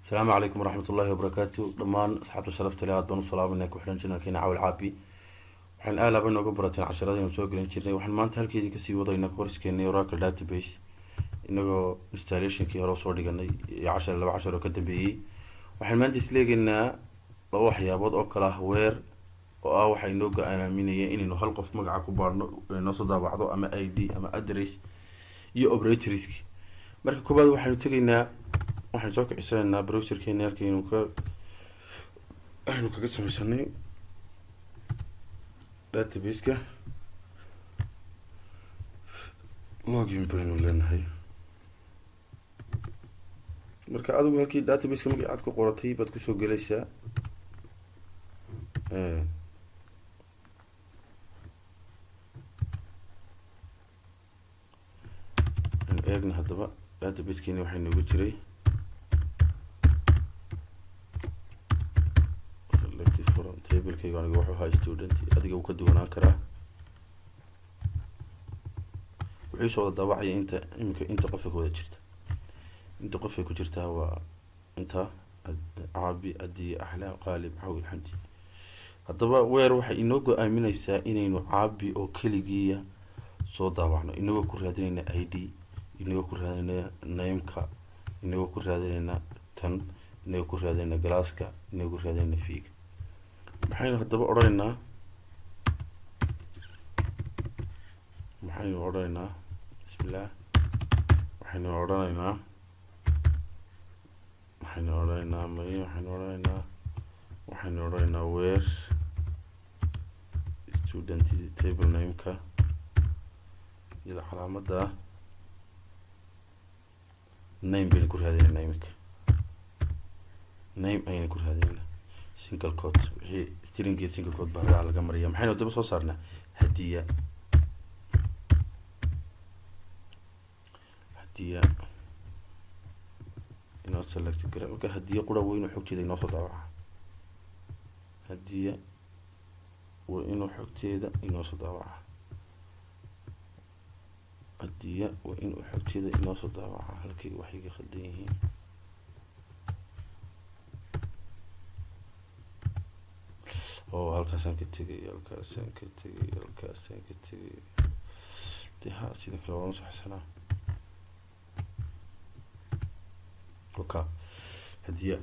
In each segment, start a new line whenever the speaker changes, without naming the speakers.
السلام عليكم ورحمة الله وبركاته دمان أصحاب الشرف تليات بنو السلام إنك وحنا جنا كنا عاول عابي وحن آلا بنو قبرتين عشرة يوم سوق لين شرني وحن ما أنت هالكي كسي وضع إنك ورس كني وراك الداتابيس إنه installation كي هرو صور دقني عشرة لو عشرة كتب بيه وحن ما أنت سليق إنه لو حيا بود أكله وير أو حينوجا أنا مين إنه هالقف مجا كبار نصدا بعضه أما ID أما أدرس يوبريت ريسك مركب كبار وحن تجينا waxaan soo kicisanaa browserkeena halkaynu kaga samaysanay database-ka login baynu leenahay marka adigu halkii database-ka markii aad ku qoratay baad ku soo galaysaa eegna haddaba database-keeni waxay noogu jiray table kayga aniga wuxuu ahaa student adiga uu ka duwanaan karaa wixii soo daabacay inta qof ku wada jirta inta qof ku jirta waa inta caabi adii ahla qalib xawil xanti hadaba weer waxa inoo go'aaminaysaa inaynu caabi oo kaligiya soo daabacno inagoo ku raadinayna ID inagoo ku raadinayna name-ka inagoo ku raadinayna tan inagoo ku raadinayna glass-ka inagoo ku raadinayna fiig maxaynu hadaba oranaynaa bismillah waxaynu oranaynaa where student table name-ka ila calaamada name baynu ku raadinaynaa imika name ayaynu ku raadinaynaa single quote wixii string single quote baa laga mariyaa maxaynu daba soo saarnaa hadiya inoo select garay marka hadiya qura weyn xogteeda inoo soo daawaca hadiya waa inuu xogteeda inoo soo daawaca halkii waxay ka khaldan yihiin halkaasaan ka tegay deha sida kale waan soo xasanaa hadiya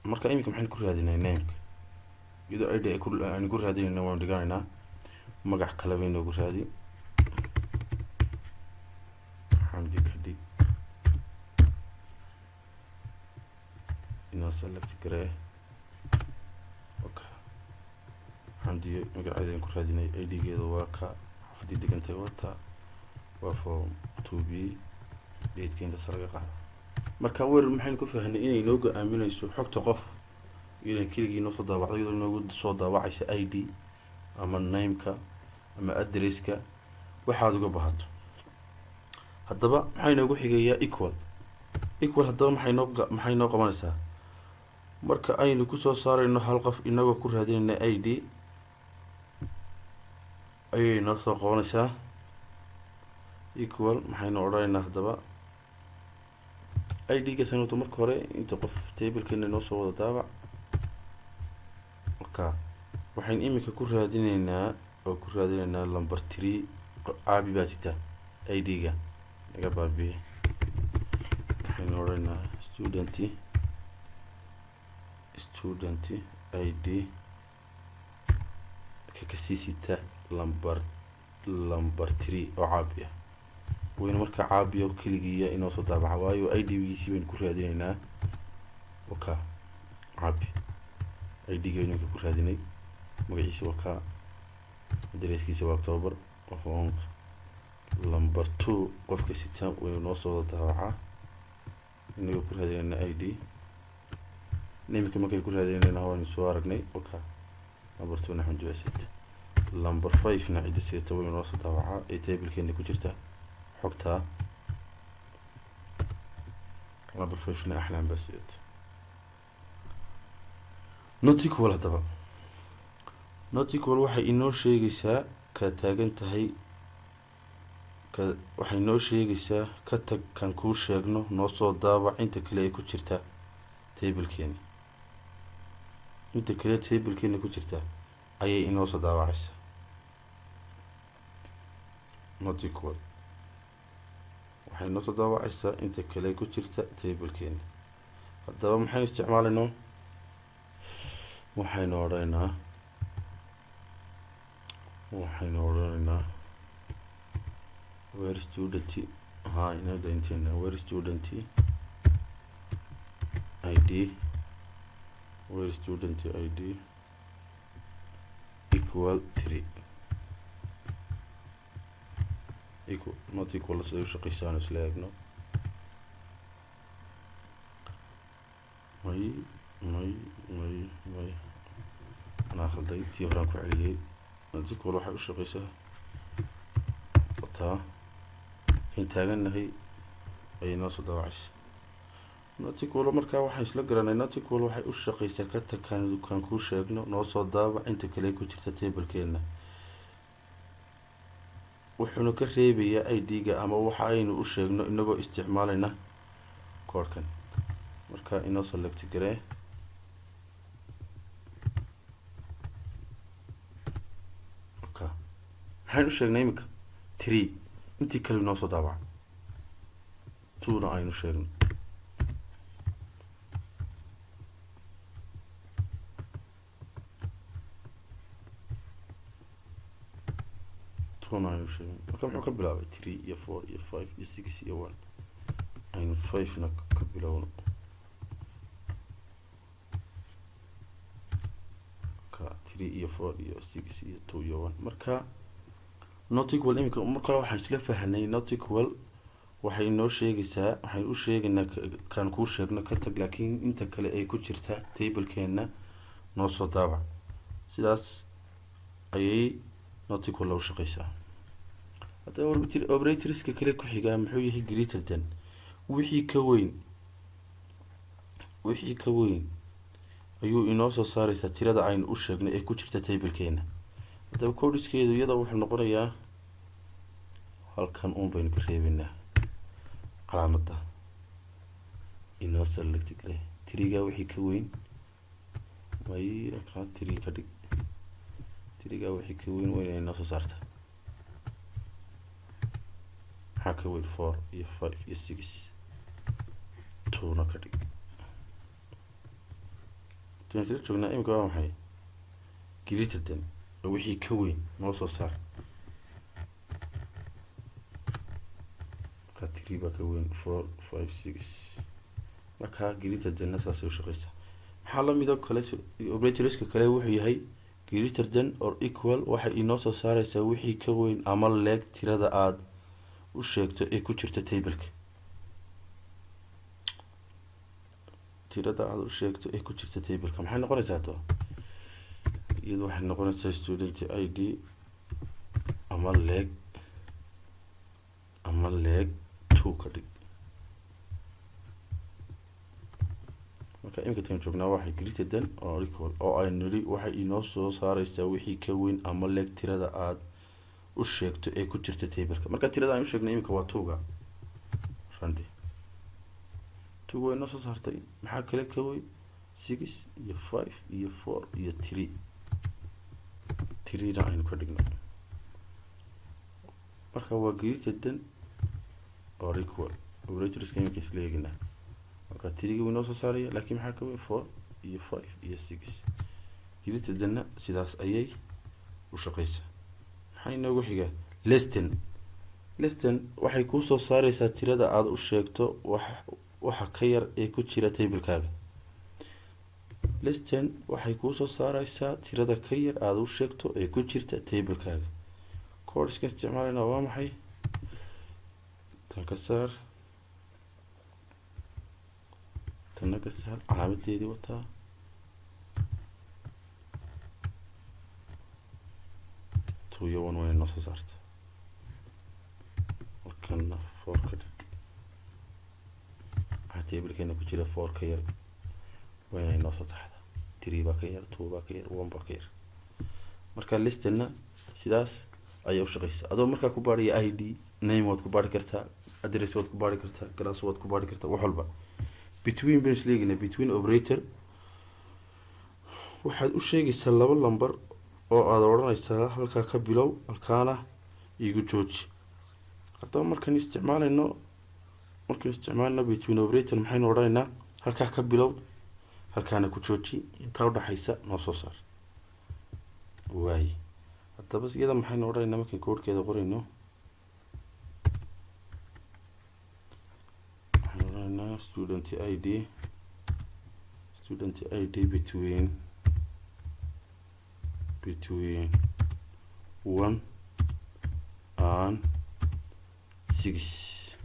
marka imika maxaan ku raadinaa name-ka iyadoo ID aan ku raadinayna waan dhiganaynaa magac kale bay noogu raadi xamdi kadib inoo select garee xamdi magaceeda ku raadinay ID-geeda waa ka xafadii degantay wata waa form 2B date-ka inta saraga qaada marka weer maxaynu ku fahanay inay noo go'aaminayso xogta qof inay keligii noo soo daabacdo iyadoo noogu soo daabacaysa ID ama name-ka ama address-ka waxaad uga baahato haddaba maxay noogu xigayaa equal haddaba maxay noo qabanaysaa marka aynu ku soo saarayno hal qof inagoo ku raadinayna ID ayay noo soo qabanaysaa equal maxaynu odhanaynaa haddaba ID-ga sanadku marka hore inta qof table-keena noo soo wada daabac waxaan imika ku raadinaynaa number 3 caabi baa sita ID-ga naga baabiye waxaynu odhanaynaa student ID kasii sita number 3 oo caabi ah waynu marka caabi oo kaligiya inoo soo daabaca waayo ID-giisii baynu ku raadinaynaa caabi ID-ga inuu ku raadinay magaciisa waa address-kiisa waa October phone number 2 qofka sita waynu noo soo daabaca inuu ku raadinayna ID name-ka markay ku raadinayna waan soo aragnay number 2 naxan joogsata number 5 na cid sita waynu noo soo daabaca ee table-keena ku jirta xogta number 5 na ahlan basit not equal hadaba not equal waxay inoo sheegaysaa ka taagan tahay waxay noo sheegaysaa ka tag kan kuu sheegno noo soo daabac inta kale ay ku jirta tablekeeni inta kale tablekeeni ku jirta ayay inoo soo daawacaysaa not equal waxay inoo soo daawacaysaa inta kale ku jirta tablekeeni. haddaba maxaynu isticmaalaynaa waxaynu odhanaynaa where student inada inteena where student id where student id equal 3 equal not equal sida u shaqeysaan isla eegno may أنا خلدي تيهران كعليه نزيك والله حق الشقيسة قطها حين تاجنا هي أي ناس دواعش ناتيك والله مركا واحد يسلقنا ناتيك والله حق الشقيسة كتا كان كوش ابنه ناس دواع أنت كليكو تكتب الكلنا وحنا كريبي يا أي ديجا أما وحاين وشجنا إنه استعمالنا كوركن مركا إناس اللي بتجريه waxaan u sheegnay imika 3 intii kale inoo soo daawac 2na aynu sheegnay marka muxuu ka bilaabay 3 iyo 4 iyo 5 iyo 6 iyo 1 aynu 5na ka bilowno ka 3 iyo 4 iyo 6 iyo 2 iyo 1 marka not equal imika marka waxaan isla fahanay not equal waxay noo sheegaysaa waxaan u sheegaynaa kan ku sheegno ka tag laakiin inta kale ay ku jirta tablekeena noo soo daawac sidaas ayay not equal loo shaqeysaa. hadda operatorska kale ku xiga muxuu yahay greater than wixii ka weyn ayuu inoo soo saaraysaa tirada aynu u sheegnay ee ku jirta tablekeena. hadaba codeskeedu iyada wuxuu noqonayaa halkan baynu ka reebinaa calaamadda inoo select gare 3ga wixii ka weyn way ka 3 ka dhig 3ga wixii ka weyn way inoo soo saarta maxaa ka weyn 4 iyo 5 iyo 6 2na ka dhig tan joogna imika waa maxay greater than wixii ka weyn noo soo saar ka 3 ba ka weyn 4 5 6 marka greater than nasaas u shaqeysa. maxaa la mid ah kale operatorska kale wuxuu yahay greater than or equal waxa inoo soo saaraysaa wixii ka weyn ama leeg tirada aad u sheegto ee ku jirta tableka maxay noqonaysaa to iyadoo waxay noqonaysaa student id ama leeg 2 ka dhig marka imika tan joognaa waxay greater than or equal oo ay niri waxay inoo soo saaraysaa wixii ka weyn ama leeg tirada aad u sheegto ee ku jirta tableka. marka tirada aan u sheegnay imika waa 2ga randi 2 way noo soo saartay maxaa kale ka weyn 6 iyo 5 iyo 4 iyo 3 aynu ka dhigno marka waa greater than or equal operatorska imika isla eegina marka 3ga way noo soo saaraya laakiin maxaa ka weyn 4 iyo 5 iyo 6 greater than sidaas ayay u shaqeysaa. maxaa inoogu xiga less than waxay kuu soo saaraysaa tirada aad u sheegto waxa ka yar ee ku jira tablekaaga. less than waxay kuu soo saaraysaa tirada ka yar aad u sheegto ee ku jirta tablekaaga. codeska isticmaalayna waa maxay tan ka saar tanna ka saar calaamadeedii wataa tuyo wan way noo soo saarta halkanna 4 ka dhig tablekeena ku jira 4 ka yar way noo soo taxda 3 ba ka yar 2 ba ka yar 1 ba ka yar marka listana sidaas ayay u shaqeysaa. adoo marka ku baariyo id name waad ku baari kartaa address waad ku baari kartaa class waad ku baari kartaa wax walba between baan isleegaynaa between operator waxaad u sheegaysaa laba lambar oo aad odhanaysaa halkaa ka bilow halkaana igu jooji. haddaba markaan isticmaalno between operator maxaynu odhanaynaa halkaa ka bilow halkaana ku jooji intaa udhaxaysa noo soo saar. waaye haddaba iyada maxaynu odhanaynaa markaan koodhkeeda qorayno waxaan odhanaynaa student id between 1 and 6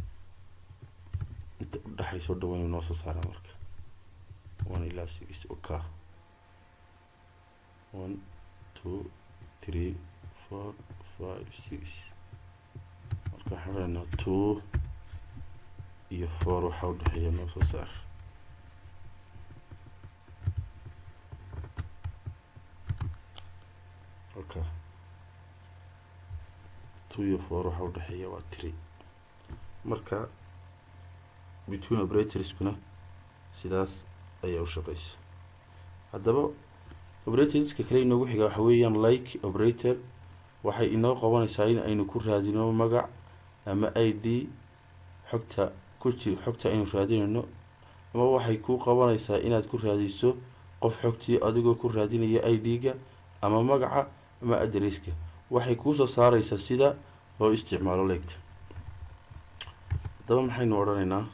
inta udhaxayso dhan waynu noo soo saaraa marka 1 ilaa 6 okay 1 2 3 4 5 6 marka waxaan odhanaynaa 2 iyo 4 waxaa udhaxeeya noo soo saar. okay 2 iyo 4 waxaa udhaxeeya waa 3. marka between operatorskuna sidaas ayaa u shaqeysa. haddaba operatorska kale inoogu xiga waxa weeyaan like operator waxay inoo qabanaysaa in aynu ku raadino magac ama id xogta aynu raadinayno, ama waxay ku qabanaysaa inaad ku raadiso qof xogtii adigoo ku raadinaya id-ga ama magaca ama adresska. waxay kuusoo saaraysaa sida loo isticmaalo leegta. haddaba maxaynu odhanaynaa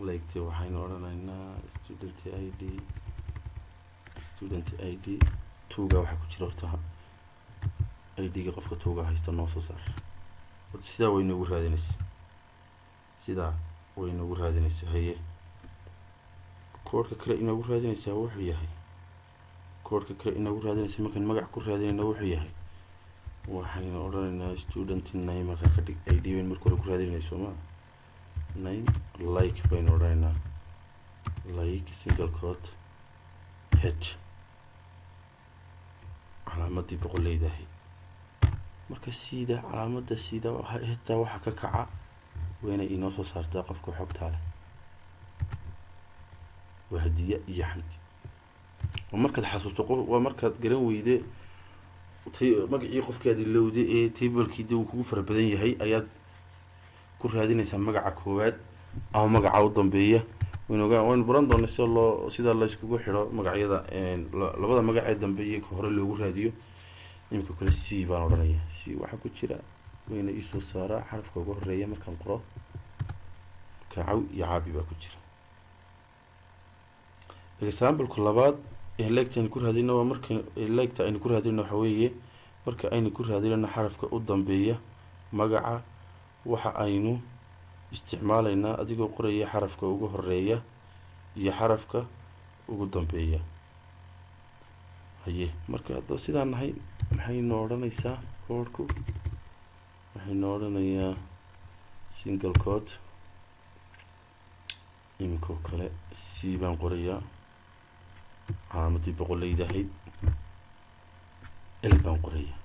leegta waxaynu odhanaynaa student id 2ga waxaa ku jira horta id-ga qofka 2ga haysta noo soo saar. sidaa way noogu raadinaysaa haye koodhka kale inoogu raadinaysaa wuxuu yahay markaan magac ku raadinayna wuxuu yahay waxaynu odhanaynaa student name markaa ka dhig id bayn marka hore ku raadinayso ma name like baynu odhanaynaa like single quote h calaamadii boqoleyda ahayd. marka sida calaamada sida xitaa waxa ka kaca waynay inoo soo saartaa qofka xogtaa leh waa hadiya iyo xanti. markaad xasuusto waa markaad garan weyde magacii qofkaad ilowde ee tablekii uu kugu fara badan yahay ayaad ku raadinaysaa magaca koowaad ama magaca u dambeeya. waynu baran doonaa sida la iskugu xidho magacyada labada magac ee dambeeya ka hore loogu raadiyo. imika kale c baan odhanaya c waxaa ku jira wayna isoo saaraa xarafka ugu horeeya markaan qoro kacaw iyo caabi baa ku jira. example-ka labaad ee leegta aynu ku raadino waa marka leegta aynu ku raadino waxa weeye marka aynu ku raadinayno xarafka u dambeeya magaca waxa aynu isticmaalaynaa adigoo qoraya xarafka ugu horeeya iyo xarafka ugu dambeeya haye. marka haddaba sidaan nahay maxaynu odhanaysaa koodhku waxaynu odhanayaa single quote imikoo kale c baan qorayaa calaamadii boqoleyda ahayd l baan qorayaa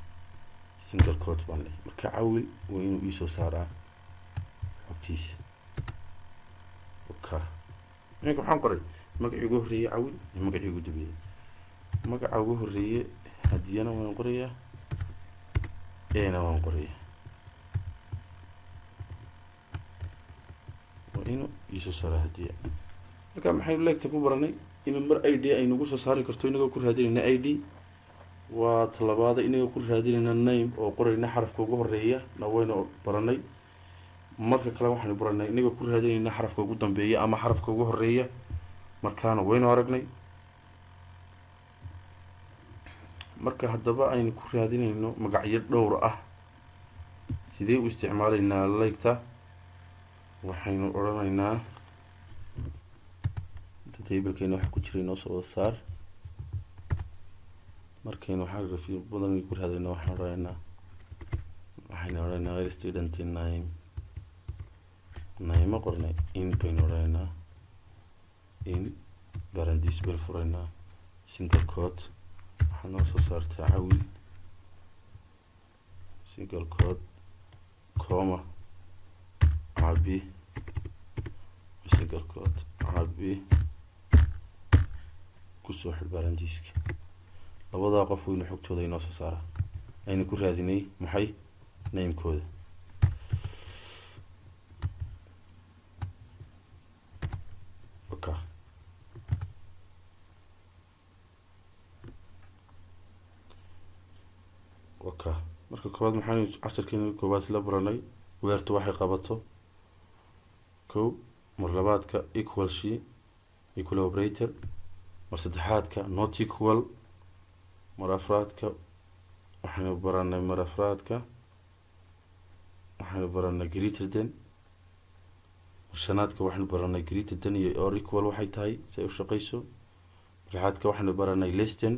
single quote baan leh. marka cawil waa inuu iisoo saaraa xogtiisa okay. iminka waxaan qoray magacii ugu horreeyey cawil iyo magacii ugu dambeeyey. magaca ugu horreeye hadiyana waan qorayaa eena waan qorayaa waa inuu iisoo saaraa hadiya. marka maxaynu leegta ku baranay in mar id aynugu soo saari karto inagoo ku raadinayna id. waa talabaada inagoo ku raadinayna name oo qorayna xarafka ugu horeeya na waynu baranay. marka kale waxaynu baranay inagoo ku raadinayna xarafka ugu dambeeya ama xarafka ugu horeeya markaana waynu aragnay. marka haddaba aynu ku raadinayno magacyo dhowr ah sidee u isticmaalaynaa leegta waxaynu odhanaynaa tablekeyna waxa ku jira inoo soo wada saar. markaynu xaraf badan ku raadinayno waxaynu odhanaynaa student name ma qornay in baynu odhanaynaa in barandiis baynu furaynaa single quote waxaa noo soo saartaa cawil single quote comma abi single quote abi kusoo xidh barandiiska labadaa qof waynu xogtooda inoo soo saara aynu ku raadinay maxay namekooda okay okay marka koowaad maxaan casharkeena koowaad la baranay weertu waxay qabato kow mar labaadka equal she equal operator mar saddexaadka not equal mar afraadka waxaanu baranay greater than mar shanaadka waxaanu baranay greater than iyo or equal waxay tahay si ay u shaqeyso mar lixaadka waxaanu baranay less than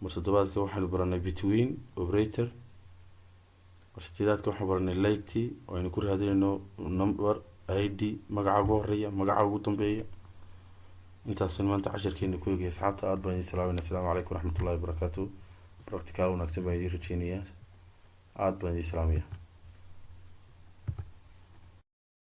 mar toddobaadka waxaanu baranay between operator mar sideedaadka waxaanu baranay like oo aynu ku raadinayno number id magaca ugu horeeya magaca ugu dambeeya intaasna maanta casharkeena ku eegay asxaabta aad baan idin salaaminaa assalaamu calaykum waraxmatullaahi wabarakaatuh practical wanaagsan baan idin rajeynayaa aad baan idin salaamayaa